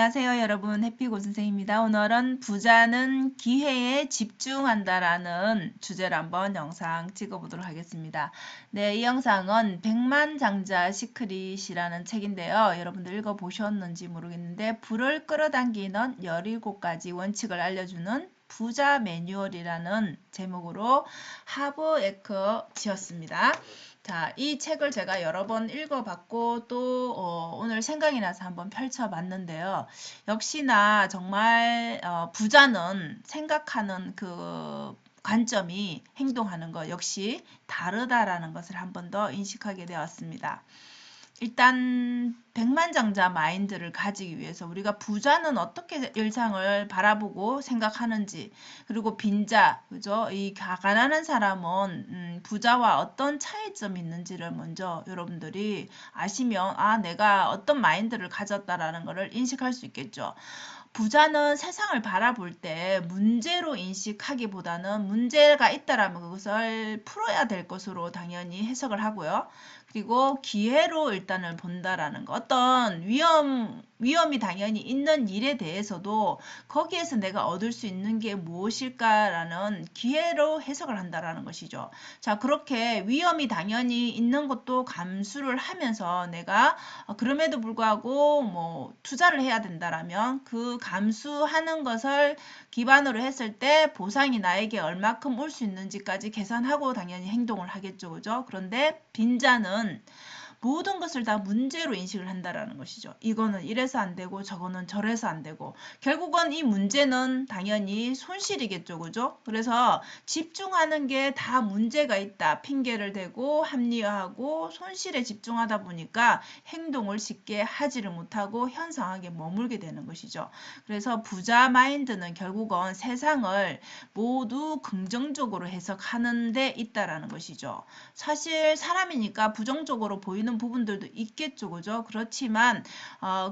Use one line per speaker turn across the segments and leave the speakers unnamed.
안녕하세요, 여러분. 해피고 선생입니다. 오늘은 부자는 기회에 집중한다라는 주제로 한번 영상 찍어보도록 하겠습니다. 네, 이 영상은 백만장자 시크릿이라는 책인데요. 여러분들 읽어보셨는지 모르겠는데 불을 끌어당기는 17가지 원칙을 알려주는 부자 매뉴얼이라는 제목으로 하버에커 지었습니다. 자, 이 책을 제가 여러 번 읽어봤고 또 오늘 생각이 나서 한번 펼쳐봤는데요. 역시나 정말 부자는 생각하는 그 관점이 행동하는 것 역시 다르다라는 것을 한 번 더 인식하게 되었습니다. 일단 백만장자 마인드를 가지기 위해서 우리가 부자는 어떻게 일상을 바라보고 생각하는지, 그리고 빈자, 그죠? 이 가난한 사람은 부자와 어떤 차이점이 있는지를 먼저 여러분들이 아시면 내가 어떤 마인드를 가졌다라는 것을 인식할 수 있겠죠. 부자는 세상을 바라볼 때 문제로 인식하기보다는 문제가 있다라면 그것을 풀어야 될 것으로 당연히 해석을 하고요. 그리고 기회로 일단은 본다라는 거. 어떤 위험이 당연히 있는 일에 대해서도 거기에서 내가 얻을 수 있는 게 무엇일까라는 기회로 해석을 한다라는 것이죠. 자, 그렇게 위험이 당연히 있는 것도 감수를 하면서 내가 그럼에도 불구하고 뭐 투자를 해야 된다라면 그 감수하는 것을 기반으로 했을 때 보상이 나에게 얼마큼 올 수 있는지까지 계산하고 당연히 행동을 하겠죠. 그죠? 그런데 빈자는 모든 것을 다 문제로 인식을 한다라는 것이죠. 이거는 이래서 안 되고 저거는 저래서 안 되고 결국은 이 문제는 당연히 손실이겠죠. 그죠? 그래서 집중하는 게 다 문제가 있다. 핑계를 대고 합리화하고 손실에 집중하다 보니까 행동을 쉽게 하지를 못하고 현 상황에 머물게 되는 것이죠. 그래서 부자 마인드는 결국은 세상을 모두 긍정적으로 해석하는 데 있다라는 것이죠. 사실 사람이니까 부정적으로 보이는 부분들도 있겠죠. 그죠? 그렇지만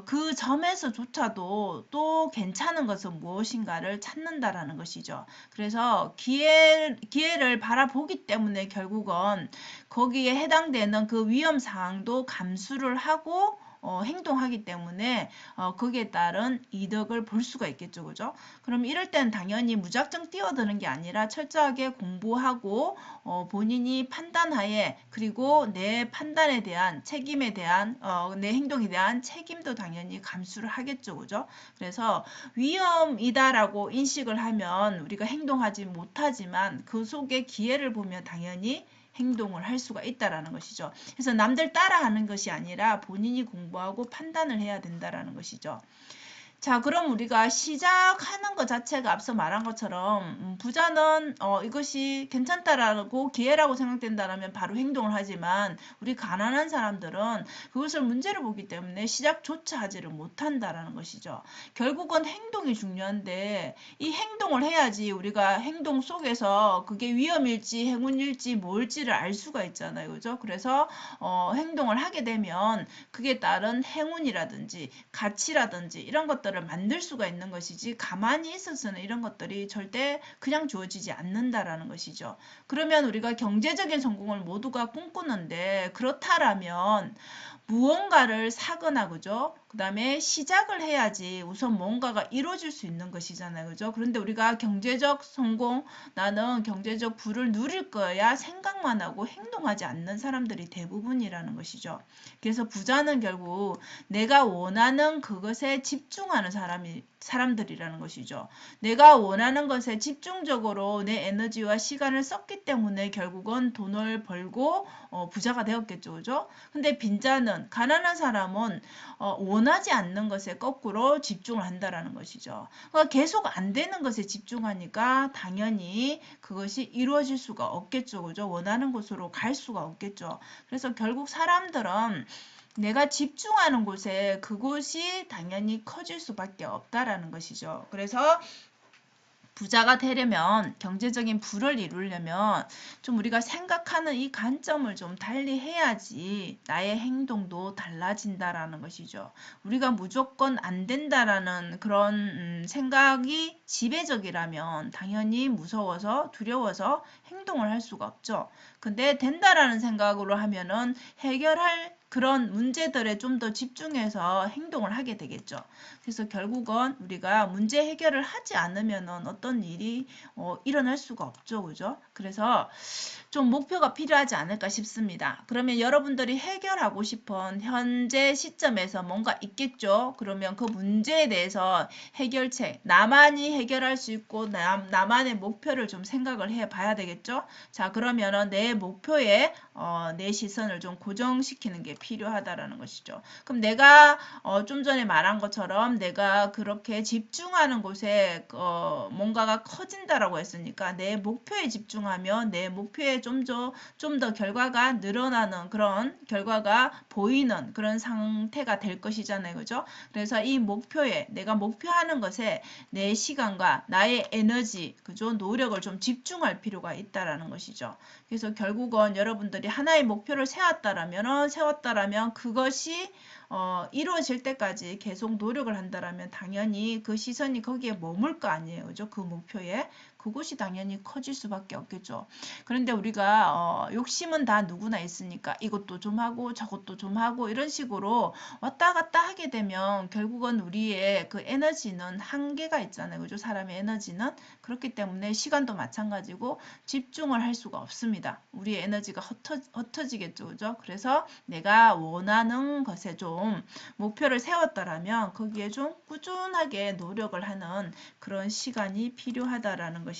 그 점에서조차도 또 괜찮은 것은 무엇인가를 찾는다라는 것이죠. 그래서 기회를 바라보기 때문에 결국은 거기에 해당되는 그 위험 상황도 감수를 하고 행동하기 때문에 거기에 따른 이득을 볼 수가 있겠죠. 그죠? 그럼 이럴 땐 당연히 무작정 뛰어드는 게 아니라 철저하게 공부하고 본인이 판단하에 그리고 내 판단에 대한 책임에 대한 내 행동에 대한 책임도 당연히 감수를 하겠죠. 그죠? 그래서 위험이다라고 인식을 하면 우리가 행동하지 못하지만 그 속에 기회를 보면 당연히 행동을 할 수가 있다라는 것이죠. 그래서 남들 따라하는 것이 아니라 본인이 공부하고 판단을 해야 된다라는 것이죠. 자, 그럼 우리가 시작하는 것 자체가 앞서 말한 것처럼 부자는 이것이 괜찮다라고 기회라고 생각된다라면 바로 행동을 하지만 우리 가난한 사람들은 그것을 문제로 보기 때문에 시작조차 하지를 못한다라는 것이죠. 결국은 행동이 중요한데 이 행동을 해야지 우리가 행동 속에서 그게 위험일지 행운일지 뭘지를 알 수가 있잖아요. 그죠? 그래서 행동을 하게 되면 그게 따른 행운이라든지 가치라든지 이런 것들을 만들 수가 있는 것이지 가만히 있어서는 이런 것들이 절대 그냥 주어지지 않는다라는 것이죠. 그러면 우리가 경제적인 성공을 모두가 꿈꾸는데 그렇다라면 무언가를 사거나 그죠? 그 다음에 시작을 해야지 우선 뭔가가 이루어질 수 있는 것이잖아요. 그죠? 그런데 우리가 경제적 성공, 나는 경제적 부를 누릴 거야 생각만 하고 행동하지 않는 사람들이 대부분이라는 것이죠. 그래서 부자는 결국 내가 원하는 그것에 집중하는 사람들이라는 것이죠. 내가 원하는 것에 집중적으로 내 에너지와 시간을 썼기 때문에 결국은 돈을 벌고 부자가 되었겠죠. 그죠? 근데 빈자는 가난한 사람은 원하지 않는 것에 거꾸로 집중을 한다라는 것이죠. 그러니까 계속 안 되는 것에 집중하니까 당연히 그것이 이루어질 수가 없겠죠. 그죠? 원하는 곳으로 갈 수가 없겠죠. 그래서 결국 사람들은 내가 집중하는 곳에 그곳이 당연히 커질 수밖에 없다라는 것이죠. 그래서 부자가 되려면 경제적인 부를 이루려면 좀 우리가 생각하는 이 관점을 좀 달리 해야지 나의 행동도 달라진다라는 것이죠. 우리가 무조건 안 된다라는 그런 생각이 지배적이라면 당연히 무서워서 두려워서 행동을 할 수가 없죠. 근데 된다라는 생각으로 하면은 해결할 그런 문제들에 좀 더 집중해서 행동을 하게 되겠죠. 그래서 결국은 우리가 문제 해결을 하지 않으면은 어떤 일이 일어날 수가 없죠. 그죠? 그래서 좀 목표가 필요하지 않을까 싶습니다. 그러면 여러분들이 해결하고 싶은 현재 시점에서 뭔가 있겠죠? 그러면 그 문제에 대해서 해결책, 나만이 해결할 수 있고 나만의 목표를 좀 생각을 해 봐야 되겠죠? 자, 그러면은 내 목표에 내 시선을 좀 고정시키는 게 필요하다라는 것이죠. 그럼 내가 좀 전에 말한 것처럼 내가 그렇게 집중하는 곳에 뭔가가 커진다라고 했으니까 내 목표에 집중하면 내 목표에 좀 더 결과가 늘어나는 그런 결과가 보이는 그런 상태가 될 것이잖아요. 그죠? 그래서 이 목표에 내가 목표하는 것에 내 시간과 나의 에너지, 그죠? 노력을 좀 집중할 필요가 있다라는 것이죠. 그래서 결국은 여러분들이 하나의 목표를 세웠다라면 그것이 이루어질 때까지 계속 노력을 한다라면 당연히 그 시선이 거기에 머물 거 아니에요. 그죠? 그 목표에. 그것이 당연히 커질 수밖에 없겠죠. 그런데 우리가 욕심은 다 누구나 있으니까 이것도 좀 하고 저것도 좀 하고 이런 식으로 왔다 갔다 하게 되면 결국은 우리의 그 에너지는 한계가 있잖아요. 그죠? 사람의 에너지는. 그렇기 때문에 시간도 마찬가지고 집중을 할 수가 없습니다. 우리의 에너지가 흩어지겠죠. 그죠? 그래서 내가 원하는 것에 좀 목표를 세웠다라면 거기에 좀 꾸준하게 노력을 하는 그런 시간이 필요하다라는 것이죠.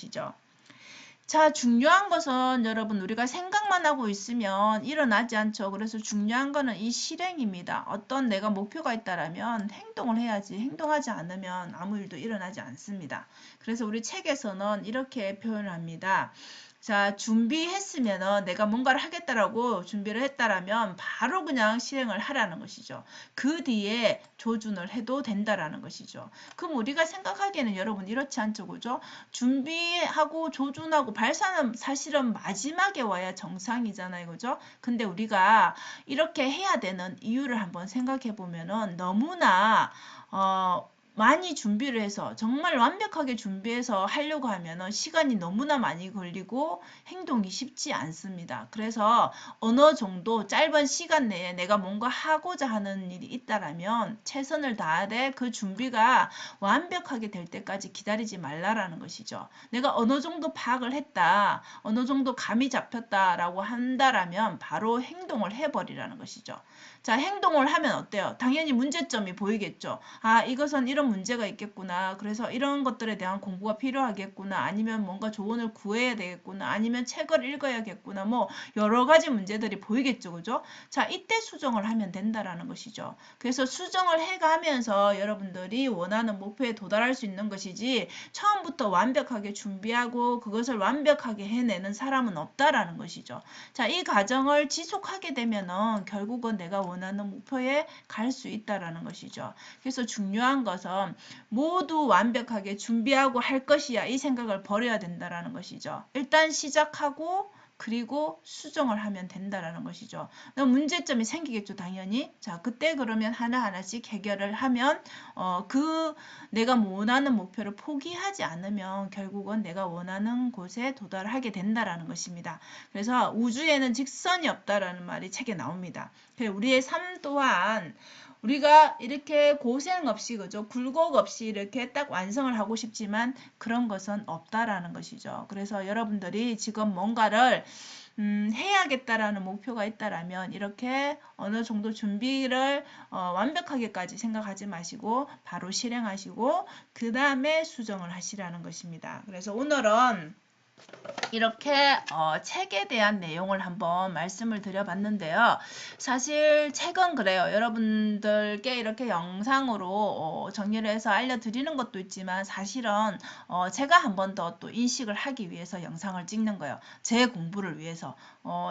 자, 중요한 것은 여러분 우리가 생각만 하고 있으면 일어나지 않죠. 그래서 중요한 거는 이 실행입니다. 어떤 내가 목표가 있다라면 행동을 해야지 행동하지 않으면 아무 일도 일어나지 않습니다. 그래서 우리 책에서는 이렇게 표현을 합니다. 자, 준비했으면은 내가 뭔가를 하겠다라고 준비를 했다라면 바로 그냥 실행을 하라는 것이죠. 그 뒤에 조준을 해도 된다라는 것이죠. 그럼 우리가 생각하기에는 여러분 이렇지 않죠. 그죠? 준비하고 조준하고 발사는 사실은 마지막에 와야 정상이잖아요. 그죠? 근데 우리가 이렇게 해야 되는 이유를 한번 생각해 보면은 너무나 많이 준비를 해서 정말 완벽하게 준비해서 하려고 하면은 시간이 너무나 많이 걸리고 행동이 쉽지 않습니다. 그래서 어느 정도 짧은 시간 내에 내가 뭔가 하고자 하는 일이 있다라면 최선을 다하되 그 준비가 완벽하게 될 때까지 기다리지 말라라는 것이죠. 내가 어느 정도 파악을 했다, 어느 정도 감이 잡혔다라고 한다라면 바로 행동을 해버리라는 것이죠. 자, 행동을 하면 어때요? 당연히 문제점이 보이겠죠. 아, 이것은 이런 문제가 있겠구나. 그래서 이런 것들에 대한 공부가 필요하겠구나. 아니면 뭔가 조언을 구해야 되겠구나. 아니면 책을 읽어야겠구나. 뭐 여러 가지 문제들이 보이겠죠. 그죠? 자, 이때 수정을 하면 된다라는 것이죠. 그래서 수정을 해가면서 여러분들이 원하는 목표에 도달할 수 있는 것이지 처음부터 완벽하게 준비하고 그것을 완벽하게 해내는 사람은 없다라는 것이죠. 자, 이 과정을 지속하게 되면은 결국은 내가 원하는 목표에 갈 수 있다라는 것이죠. 그래서 중요한 것은 모두 완벽하게 준비하고 할 것이야 이 생각을 버려야 된다라는 것이죠. 일단 시작하고 그리고 수정을 하면 된다라는 것이죠. 문제점이 생기겠죠, 당연히. 자, 그때 그러면 하나하나씩 해결을 하면 내가 원하는 목표를 포기하지 않으면 결국은 내가 원하는 곳에 도달하게 된다라는 것입니다. 그래서 우주에는 직선이 없다라는 말이 책에 나옵니다. 우리의 삶 또한 우리가 이렇게 고생 없이 그죠? 굴곡 없이 이렇게 딱 완성을 하고 싶지만 그런 것은 없다라는 것이죠. 그래서 여러분들이 지금 뭔가를 해야겠다라는 목표가 있다라면 이렇게 어느 정도 준비를 완벽하게까지 생각하지 마시고 바로 실행하시고 그 다음에 수정을 하시라는 것입니다. 그래서 오늘은 이렇게 책에 대한 내용을 한번 말씀을 드려봤는데요. 사실 책은 그래요. 여러분들께 이렇게 영상으로 정리를 해서 알려드리는 것도 있지만 사실은 제가 한 번 더 또 인식을 하기 위해서 영상을 찍는 거예요. 제 공부를 위해서.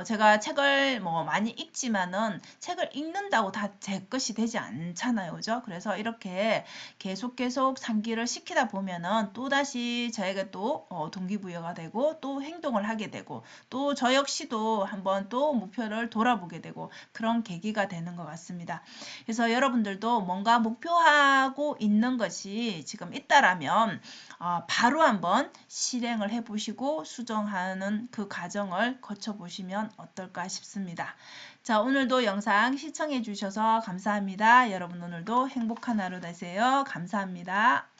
제가 책을 뭐 많이 읽지만은 책을 읽는다고 다 제 것이 되지 않잖아요. 그죠? 그래서 이렇게 계속 상기를 시키다 보면은 또다시 저에게 또 동기부여가 되고 되고 또 행동을 하게 되고 또 저 역시도 한번 또 목표를 돌아보게 되고 그런 계기가 되는 것 같습니다. 그래서 여러분들도 뭔가 목표하고 있는 것이 지금 있다라면 바로 한번 실행을 해보시고 수정하는 그 과정을 거쳐보시면 어떨까 싶습니다. 자, 오늘도 영상 시청해 주셔서 감사합니다. 여러분 오늘도 행복한 하루 되세요. 감사합니다.